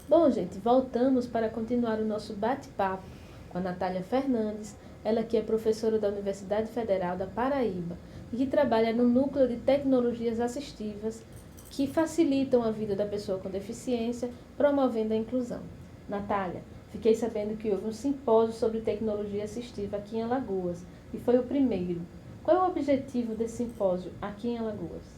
Bom, gente, voltamos para continuar o nosso bate-papo com a Natália Fernandes, ela que é professora da Universidade Federal da Paraíba e que trabalha no Núcleo de Tecnologias Assistivas que facilitam a vida da pessoa com deficiência, promovendo a inclusão. Natália, fiquei sabendo que houve um simpósio sobre tecnologia assistiva aqui em Alagoas e foi o primeiro. Qual é o objetivo desse simpósio aqui em Alagoas?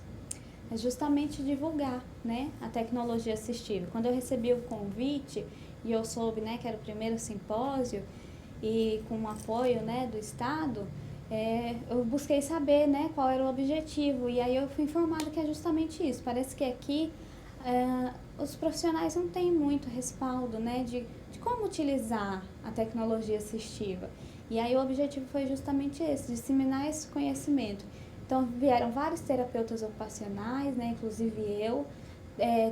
É justamente divulgar, né, a tecnologia assistiva. Quando eu recebi o convite e eu soube, né, que era o primeiro simpósio e com o apoio, né, do Estado, eu busquei saber, né, qual era o objetivo e aí eu fui informada que é justamente isso. Parece que aqui os profissionais não têm muito respaldo, né, de como utilizar a tecnologia assistiva. E aí o objetivo foi justamente esse, disseminar esse conhecimento. Então, vieram vários terapeutas ocupacionais, né, inclusive eu,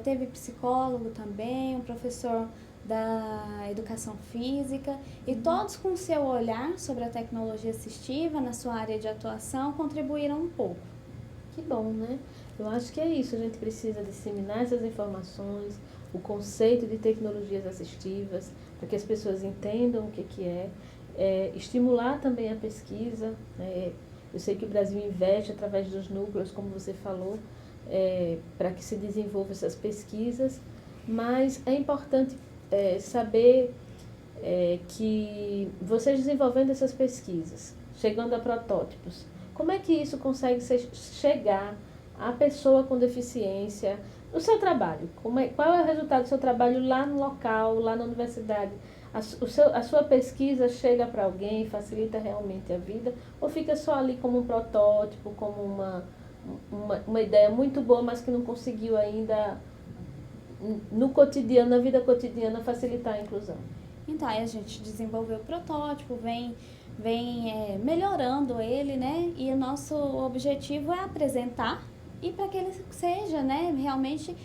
teve psicólogo também, um professor da educação física, e todos com o seu olhar sobre a tecnologia assistiva, na sua área de atuação, contribuíram um pouco. Que bom, né? Eu acho que é isso, a gente precisa disseminar essas informações, o conceito de tecnologias assistivas, para que as pessoas entendam o que estimular também a pesquisa, né? Eu sei que o Brasil investe através dos núcleos, como você falou, para que se desenvolvam essas pesquisas, mas é importante saber que vocês desenvolvendo essas pesquisas, chegando a protótipos, como é que isso consegue chegar à pessoa com deficiência no seu trabalho? Qual é o resultado do seu trabalho lá no local, lá na universidade? A sua pesquisa chega para alguém, facilita realmente a vida, ou fica só ali como um protótipo, como uma ideia muito boa, mas que não conseguiu ainda, no cotidiano, na vida cotidiana, facilitar a inclusão? Então, aí a gente desenvolveu o protótipo, vem melhorando ele, né? E o nosso objetivo é apresentar e para que ele seja, né, realmente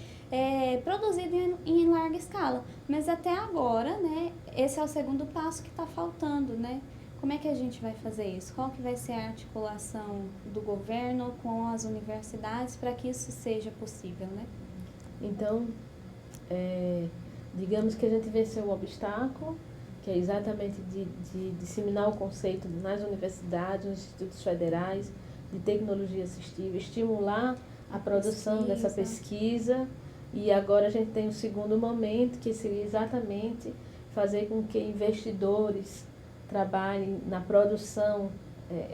produzido em larga escala. Mas até agora, né, esse é o segundo passo que está faltando, né? Como é que a gente vai fazer isso? Qual que vai ser a articulação do governo com as universidades para que isso seja possível, né? Então, digamos que a gente venceu o obstáculo, que é exatamente de disseminar o conceito nas universidades, nos institutos federais de tecnologia assistiva, estimular a produção dessa pesquisa, e agora a gente tem o segundo momento, que seria exatamente fazer com que investidores trabalhem na produção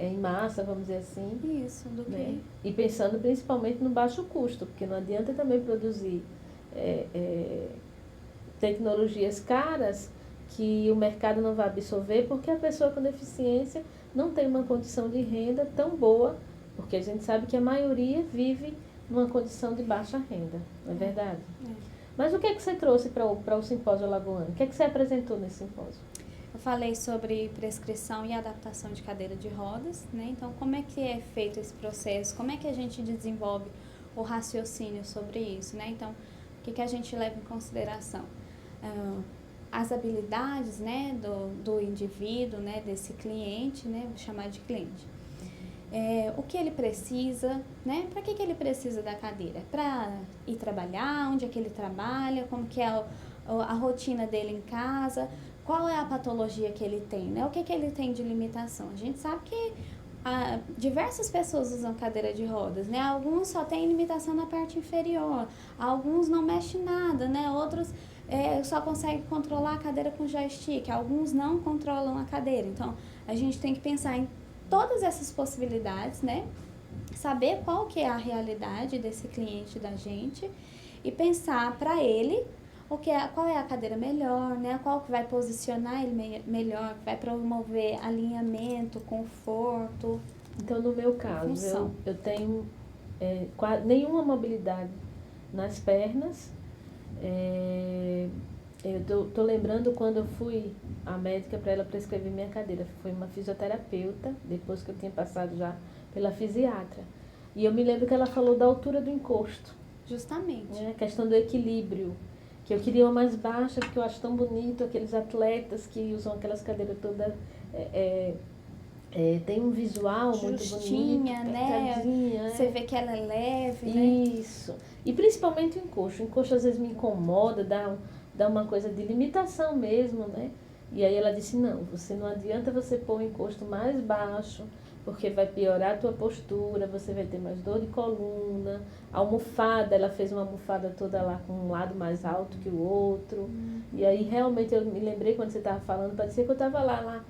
em massa, vamos dizer assim. Isso, do Né? que... E pensando principalmente no baixo custo, porque não adianta também produzir tecnologias caras que o mercado não vai absorver, porque a pessoa com deficiência não tem uma condição de renda tão boa, porque a gente sabe que a maioria vive numa condição de baixa renda, não é verdade? Mas o que é que você trouxe para o simpósio alagoano? O que é que você apresentou nesse simpósio? Eu falei sobre prescrição e adaptação de cadeira de rodas, né? Então, como é que é feito esse processo? Como é que a gente desenvolve o raciocínio sobre isso, né? Então, o que a gente leva em consideração? As habilidades, né, do indivíduo, né, desse cliente, né, vou chamar de cliente. O que ele precisa, né? Para que ele precisa da cadeira? Para ir trabalhar, onde é que ele trabalha, como que é a rotina dele em casa, qual é a patologia que ele tem, né? O que ele tem de limitação? A gente sabe que diversas pessoas usam cadeira de rodas, né? Alguns só têm limitação na parte inferior, alguns não mexem nada, né? Outros só conseguem controlar a cadeira com joystick, alguns não controlam a cadeira. Então, a gente tem que pensar em todas essas possibilidades, né? Saber qual que é a realidade desse cliente da gente e pensar para ele qual é a cadeira melhor, né? Qual que vai posicionar ele melhor, vai promover alinhamento, conforto. Então, no meu caso, eu tenho nenhuma mobilidade nas pernas. Eu tô lembrando quando eu fui à médica para ela prescrever minha cadeira. Foi uma fisioterapeuta, depois que eu tinha passado já pela fisiatra. E eu me lembro que ela falou da altura do encosto. Justamente. A questão do equilíbrio. Que eu queria uma mais baixa, porque eu acho tão bonito aqueles atletas que usam aquelas cadeiras todas. Tem um visual justinha, muito bonito, né? Você vê que ela é leve, né? Isso. E principalmente o encosto. O encosto às vezes me incomoda, dá uma coisa de limitação mesmo, né? E aí ela disse, não, não adianta você pôr o encosto mais baixo, porque vai piorar a tua postura, você vai ter mais dor de coluna. A almofada, ela fez uma almofada toda lá com um lado mais alto que o outro. E aí realmente eu me lembrei quando você estava falando, parecia que eu estava lá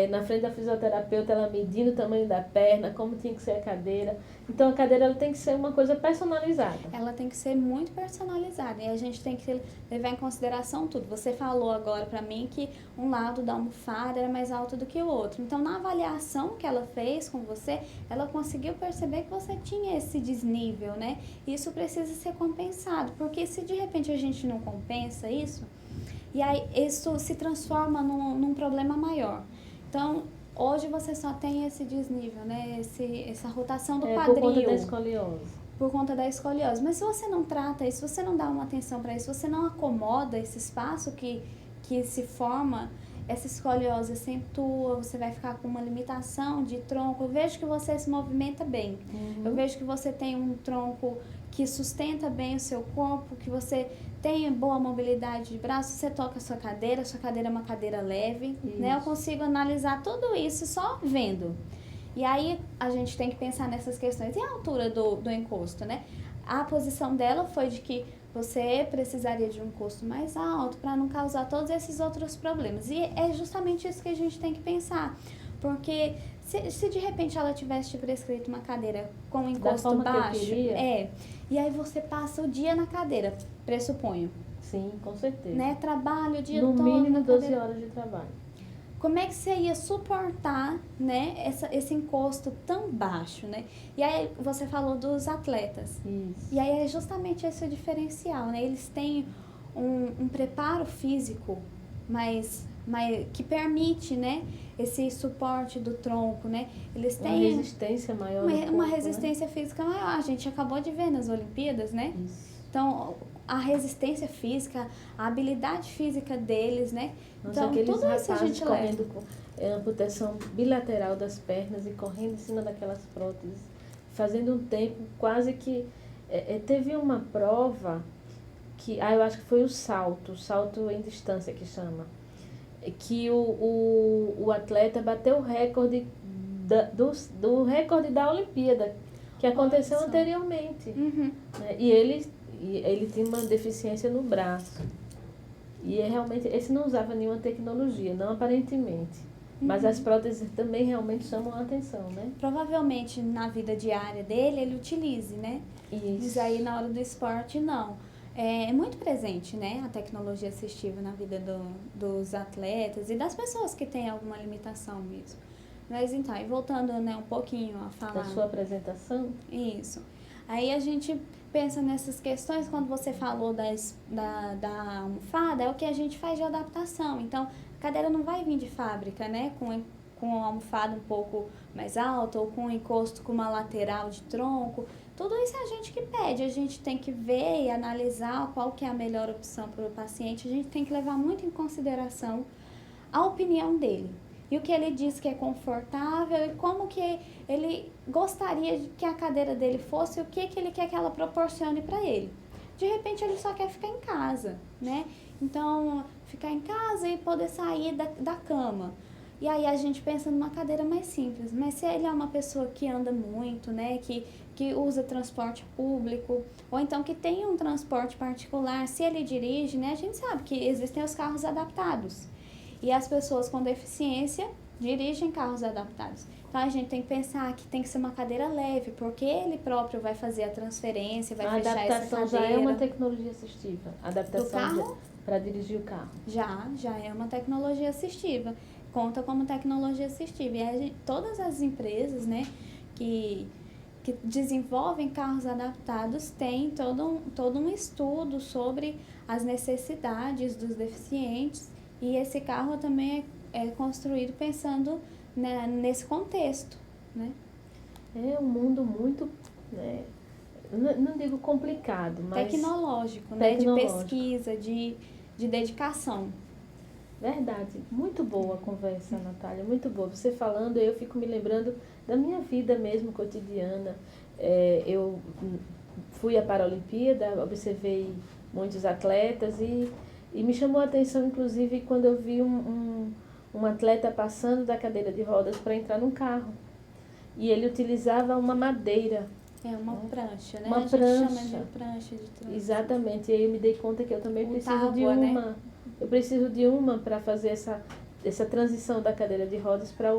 na frente da fisioterapeuta, ela medindo o tamanho da perna, como tinha que ser a cadeira. Então a cadeira ela tem que ser uma coisa personalizada. Ela tem que ser muito personalizada e a gente tem que levar em consideração tudo. Você falou agora para mim que um lado da almofada era mais alto do que o outro. Então na avaliação que ela fez com você, ela conseguiu perceber que você tinha esse desnível, né? Isso precisa ser compensado, porque se de repente a gente não compensa isso, e aí isso se transforma num problema maior. Então, hoje você só tem esse desnível, né? Essa rotação do quadril. Por conta da escoliose. Por conta da escoliose. Mas se você não trata isso, se você não dá uma atenção para isso, se você não acomoda esse espaço que se forma, essa escoliose acentua, você vai ficar com uma limitação de tronco. Eu vejo que você se movimenta bem. Eu vejo que você tem um tronco que sustenta bem o seu corpo, que você tem boa mobilidade de braço, você toca a sua cadeira é uma cadeira leve, né? Eu consigo analisar tudo isso só vendo. E aí a gente tem que pensar nessas questões. E a altura do encosto, né? A posição dela foi de que você precisaria de um encosto mais alto para não causar todos esses outros problemas. E é justamente isso que a gente tem que pensar. Porque se de repente ela tivesse te prescrito uma cadeira com um encosto baixo, e aí você passa o dia na cadeira, pressuponho. Sim, com certeza. Né? Trabalho o dia todo. No mínimo 12 horas de trabalho. Como é que você ia suportar, né, esse encosto tão baixo, né? E aí você falou dos atletas. Isso. E aí é justamente esse o diferencial, né? Eles têm um preparo físico mais que permite, né, esse suporte do tronco, né? Eles têm uma resistência maior. Uma resistência física maior. A gente acabou de ver nas Olimpíadas, né? Isso. Então, a resistência física, a habilidade física deles, né? Nossa, então, tudo isso a gente correndo com amputação bilateral das pernas e correndo em cima daquelas próteses, fazendo um tempo quase que... teve uma prova que... eu acho que foi o salto em distância que chama. Que o atleta bateu o recorde do recorde da Olimpíada, que aconteceu anteriormente. Uhum. Né? E ele tinha uma deficiência no braço. E realmente, esse não usava nenhuma tecnologia, não aparentemente. Mas as próteses também realmente chamam a atenção, né? Provavelmente na vida diária dele, ele utilize, né? Isso. Mas aí na hora do esporte, não. É muito presente, né? A tecnologia assistiva na vida dos atletas e das pessoas que têm alguma limitação mesmo. Mas então, e voltando, né, um pouquinho a falar... Da sua apresentação? Isso. Aí a gente pensa nessas questões, quando você falou da almofada, é o que a gente faz de adaptação. Então, a cadeira não vai vir de fábrica, né? Com a almofada um pouco mais alta ou com um encosto com uma lateral de tronco. Tudo isso é a gente que pede. A gente tem que ver e analisar qual que é a melhor opção para o paciente. A gente tem que levar muito em consideração a opinião dele. E o que ele diz que é confortável e como que ele gostaria que a cadeira dele fosse, o que ele quer que ela proporcione para ele. De repente ele só quer ficar em casa, né? Então, ficar em casa e poder sair da cama. E aí a gente pensa numa cadeira mais simples. Mas se ele é uma pessoa que anda muito, né? Que usa transporte público, ou então que tem um transporte particular, se ele dirige, né? A gente sabe que existem os carros adaptados. E as pessoas com deficiência dirigem carros adaptados. Então, a gente tem que pensar que tem que ser uma cadeira leve, porque ele próprio vai fazer a transferência, vai fechar essa cadeira. A adaptação já é uma tecnologia assistiva. A adaptação para dirigir o carro. Já é uma tecnologia assistiva. Conta como tecnologia assistiva. E todas as empresas, né, que desenvolvem carros adaptados têm todo um estudo sobre as necessidades dos deficientes. E esse carro também é construído pensando, né, nesse contexto, né? É um mundo muito, né, não digo complicado, mas... Tecnológico, né? De pesquisa, de dedicação. Verdade. Muito boa a conversa, Natália, muito boa. Você falando, eu fico me lembrando da minha vida mesmo cotidiana. Eu fui à Paralimpíada, observei muitos atletas e E me chamou a atenção, inclusive, quando eu vi um atleta passando da cadeira de rodas para entrar num carro. E ele utilizava uma madeira. É uma prancha, né? Uma a gente prancha. chama de prancha de trânsito. Exatamente. E aí eu me dei conta que eu também preciso tábua, de uma. né? Eu preciso de uma para fazer essa transição da cadeira de rodas para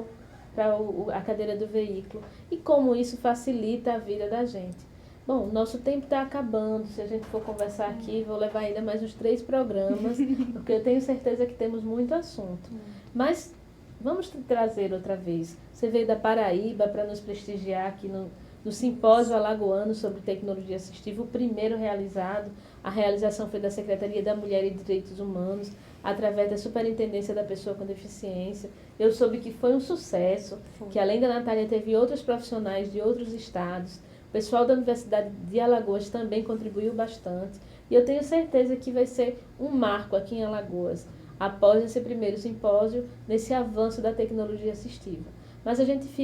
a cadeira do veículo. E como isso facilita a vida da gente. Bom, nosso tempo está acabando. Se a gente for conversar aqui, vou levar ainda mais uns 3 programas, porque eu tenho certeza que temos muito assunto. Mas vamos trazer outra vez. Você veio da Paraíba para nos prestigiar aqui no Simpósio Alagoano sobre Tecnologia Assistiva, o primeiro realizado. A realização foi da Secretaria da Mulher e Direitos Humanos, através da Superintendência da Pessoa com Deficiência. Eu soube que foi um sucesso, que além da Natália teve outros profissionais de outros estados. O pessoal da Universidade de Alagoas também contribuiu bastante. E eu tenho certeza que vai ser um marco aqui em Alagoas, após esse primeiro simpósio, nesse avanço da tecnologia assistiva. Mas a gente fica